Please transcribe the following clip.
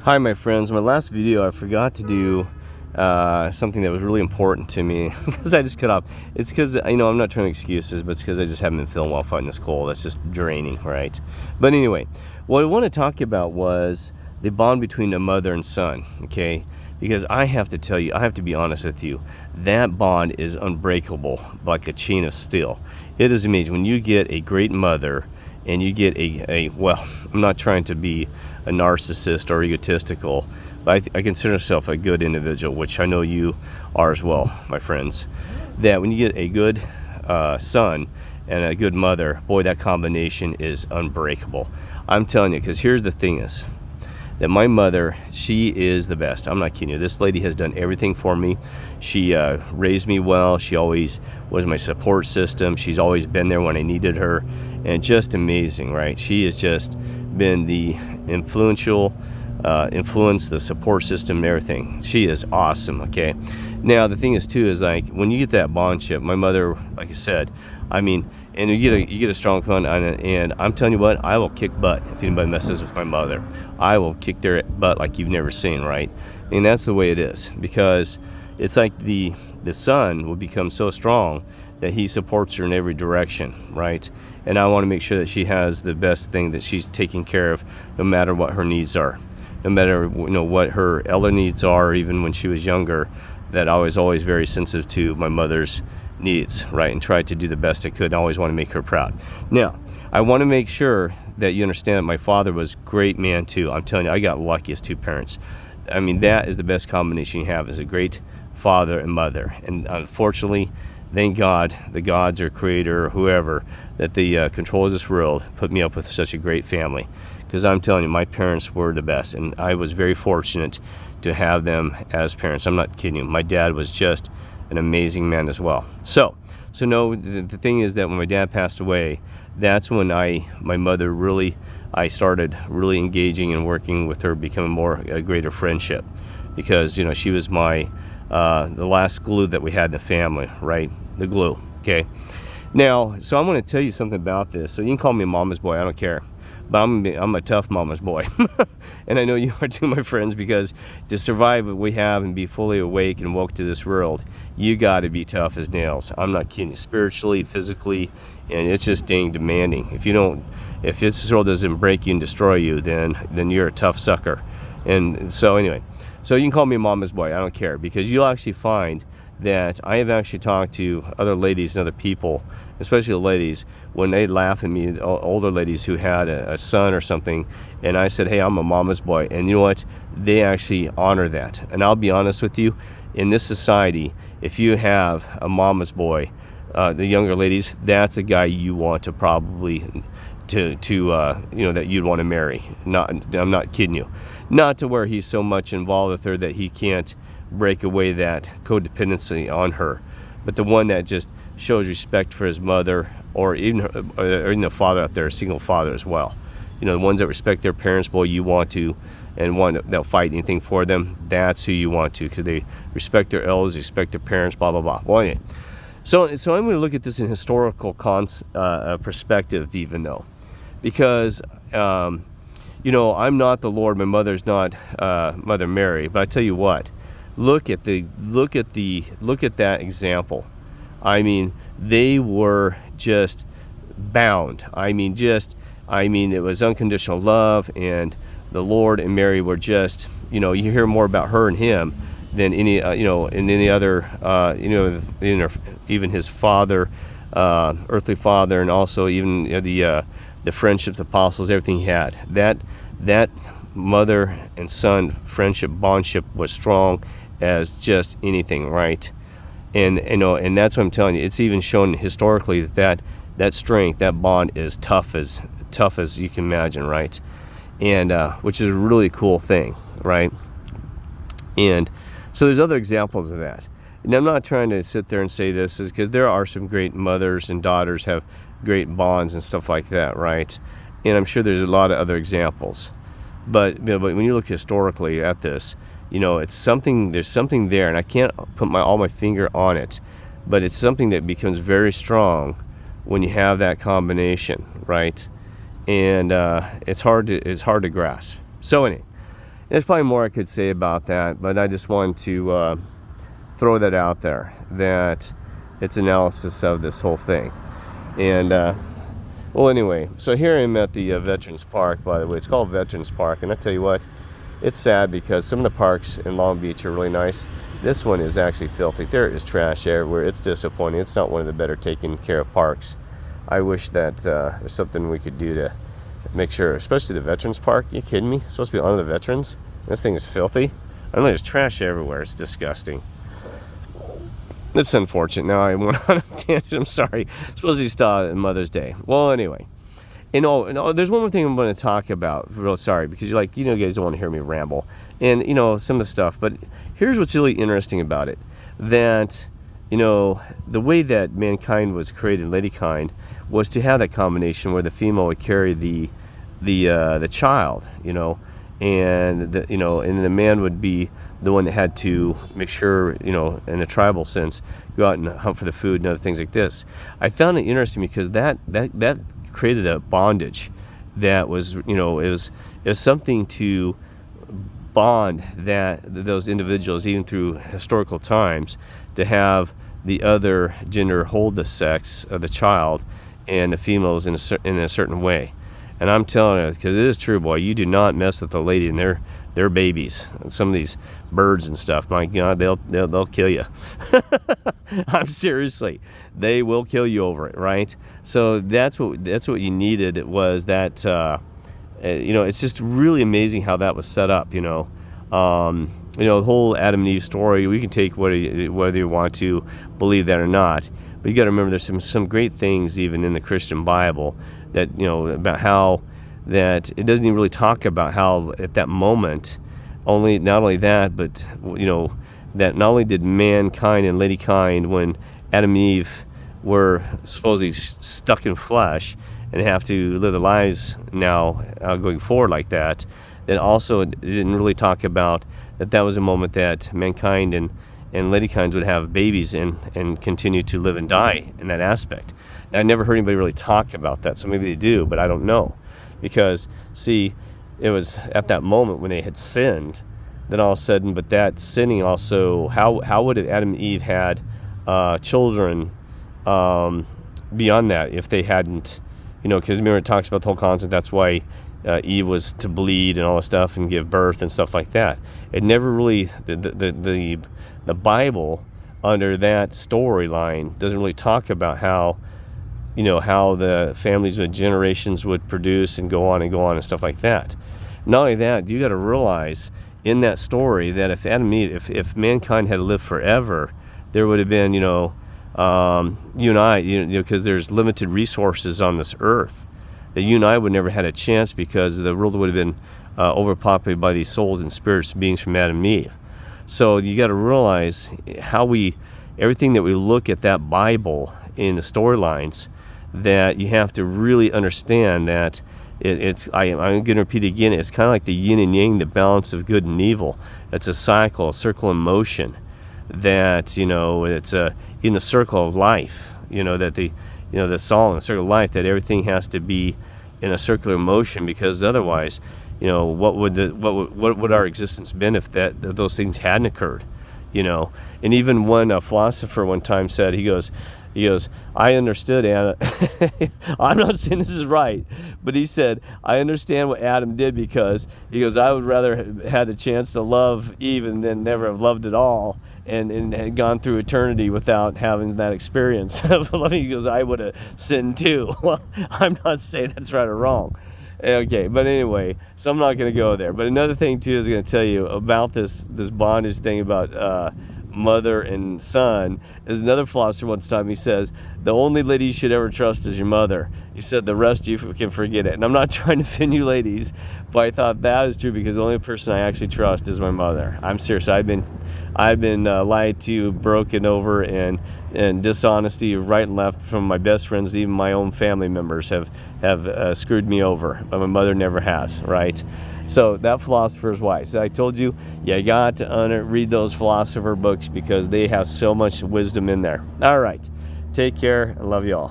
Hi my friends, my last video I forgot to do something that was really important to me because I just cut off. It's because, I'm not trying to excuses, but it's because I just haven't been feeling well fighting this cold. That's just draining, right? But anyway, what I want to talk about was the bond between a mother and son, okay? Because I have to tell you, I have to be honest with you, that bond is unbreakable like a chain of steel. It is amazing. When you get a great mother and you get well, I'm not trying to be a narcissist or egotistical, but I consider myself a good individual, which I know you are as well, my friends. That when you get a good son and a good mother, boy, that combination is unbreakable. I'm telling you, because here's the thing is, that my mother, she is the best. I'm not kidding you. This lady has done everything for me. She raised me well. She always was my support system. She's always been there when I needed her. And just amazing, right? She has just been the influence, the support system, and everything. She is awesome, okay? Now, the thing is, too, is like, when you get that bondship, my mother, like I said, and you get a strong fun, and I'm telling you what, I will kick butt if anybody messes with my mother. I will kick their butt like you've never seen, right? And that's the way it is, because it's like the son will become so strong that he supports her in every direction, right? And I want to make sure that she has the best thing, that she's taking care of, no matter what her needs are, no matter what her elder needs are. Even when she was younger, that I was always very sensitive to my mother's needs, right? And tried to do the best I could. I always want to make her proud. Now, I want to make sure that you understand that my father was a great man too. I'm telling you, I got lucky as two parents. That is the best combination you have, is a great father and mother. And unfortunately, thank God, the gods or creator or whoever that the controls this world put me up with such a great family. Because I'm telling you, my parents were the best, and I was very fortunate to have them as parents. I'm not kidding you. My dad was just an amazing man as well. So no, the thing is that when my dad passed away, that's when I started really engaging and working with her, becoming a greater friendship, because she was the last glue that we had in the family, right? The glue. Okay. Now, so I'm going to tell you something about this. So you can call me a mama's boy, I don't care, but I'm a tough mama's boy. And I know you are too, my friends, because to survive what we have and be fully awake and woke to this world, you got to be tough as nails. I'm not kidding you, spiritually, physically, and it's just dang demanding. If this world doesn't break you and destroy you, then you're a tough sucker. And so anyway, so you can call me a mama's boy, I don't care, because you'll actually find that I have actually talked to other ladies and other people, especially the ladies, when they laugh at me, older ladies who had a son or something, and I said, hey, I'm a mama's boy. And you know what? They actually honor that. And I'll be honest with you, in this society, if you have a mama's boy, the younger ladies, that's a guy you want to probably that you'd want to marry. I'm not kidding you. Not to where he's so much involved with her that he can't break away that codependency on her, but the one that just shows respect for his mother, or even the father out there, a single father as well. The ones that respect their parents, boy, you want to, and one that'll fight anything for them. That's who you want to, because they respect their elders, respect their parents, blah blah blah. Well, anyway, so I'm going to look at this in historical perspective, even though, because I'm not the Lord, my mother's not Mother Mary, but I tell you what. Look at that example. They were just bound. It was unconditional love, and the Lord and Mary were just, you hear more about her and him than any, in any other, even his father, earthly father, and also even the friendships, apostles, everything he had. That mother and son friendship, bondship was strong as just anything, right? And that's what I'm telling you. It's even shown historically that strength, that bond is tough as you can imagine, right? And which is a really cool thing, right? And so there's other examples of that. And I'm not trying to sit there and say this is because there are some great mothers and daughters have great bonds and stuff like that, right? And I'm sure there's a lot of other examples. But when you look historically at this, it's something. There's something there, and I can't put all my finger on it, but it's something that becomes very strong when you have that combination, right? And it's hard to grasp. So anyway, There's probably more I could say about that, but I just wanted to throw that out there, that it's analysis of this whole thing. And well, anyway, so here I'm at the Veterans Park, by the way. It's called Veterans Park, and I tell you what, it's sad because some of the parks in Long Beach are really nice. This one is actually filthy. There is trash everywhere. It's disappointing. It's not one of the better taken care of parks. I wish that there's something we could do to make sure, especially the Veterans Park. Are you kidding me? It's supposed to be honor the veterans. This thing is filthy. I know there's trash everywhere. It's disgusting. It's unfortunate. Now I went on a tangent. I'm sorry. Supposedly start Mother's Day. Well, anyway. There's one more thing I'm going to talk about. Real sorry, because you're like, you guys don't want to hear me ramble. And, some of the stuff. But here's what's really interesting about it. That, the way that mankind was created, ladykind, was to have that combination where the female would carry the child, and the man would be the one that had to make sure, in a tribal sense, go out and hunt for the food and other things like this. I found it interesting because that created a bondage that was, it was something to bond those individuals, even through historical times, to have the other gender hold the sex of the child and the females in a certain way. And I'm telling you, because it is true, boy, you do not mess with a lady and their babies. And some of these birds and stuff, my God, they'll kill you. I'm seriously, they will kill you over it, right? So that's what you needed, was that. It's just really amazing how that was set up. The whole Adam and Eve story. We can take whether you want to believe that or not, but you got to remember there's some great things even in the Christian Bible that about how that it doesn't even really talk about how at that moment not only that, but that not only did mankind and ladykind, when Adam and Eve were supposedly stuck in flesh and have to live their lives now going forward like that, then also it didn't really talk about that was a moment that mankind and ladykind would have babies and continue to live and die in that aspect. And I never heard anybody really talk about that, so maybe they do, but I don't know. Because, see, it was at that moment when they had sinned, then all of a sudden, but that sinning also, how would Adam and Eve had children beyond that if they hadn't, because remember it talks about the whole concept, that's why Eve was to bleed and all this stuff and give birth and stuff like that. It never really, the Bible under that storyline doesn't really talk about how the families with generations would produce and go on and stuff like that. Not only that, you got to realize in that story that if Adam and Eve, if mankind had lived forever, there would have been, you and I, because there's limited resources on this earth, that you and I would never had a chance because the world would have been overpopulated by these souls and spirits beings from Adam and Eve. So you got to realize everything that we look at that Bible in the storylines, that you have to really understand that I'm going to repeat again, it's kind of like the yin and yang, the balance of good and evil. It's a cycle, a circle in motion, that, it's in the circle of life, that the song, the circle of life, that everything has to be in a circular motion, because otherwise, what would our existence been if those things hadn't occurred, And even one philosopher one time said, he goes, I understood, Anna. I'm not saying this is right, but he said, I understand what Adam did, because he goes, I would rather have had a chance to love Eve than never have loved at all, and had gone through eternity without having that experience of loving. He goes, I would have sinned too. Well, I'm not saying that's right or wrong. Okay, but anyway, so I'm not going to go there. But another thing too is going to tell you about this bondage thing about mother and son is another philosopher once time. He says the only lady you should ever trust is your mother. He said the rest you can forget it. And I'm not trying to offend you ladies, but I thought that is true, because the only person I actually trust is my mother. I'm serious. I've been lied to, broken over, and dishonesty right and left from my best friends. Even my own family members have screwed me over, but my mother never has, right? So that philosopher is wise. So I told you, you got to read those philosopher books, because they have so much wisdom in there. All right, take care, and love you all.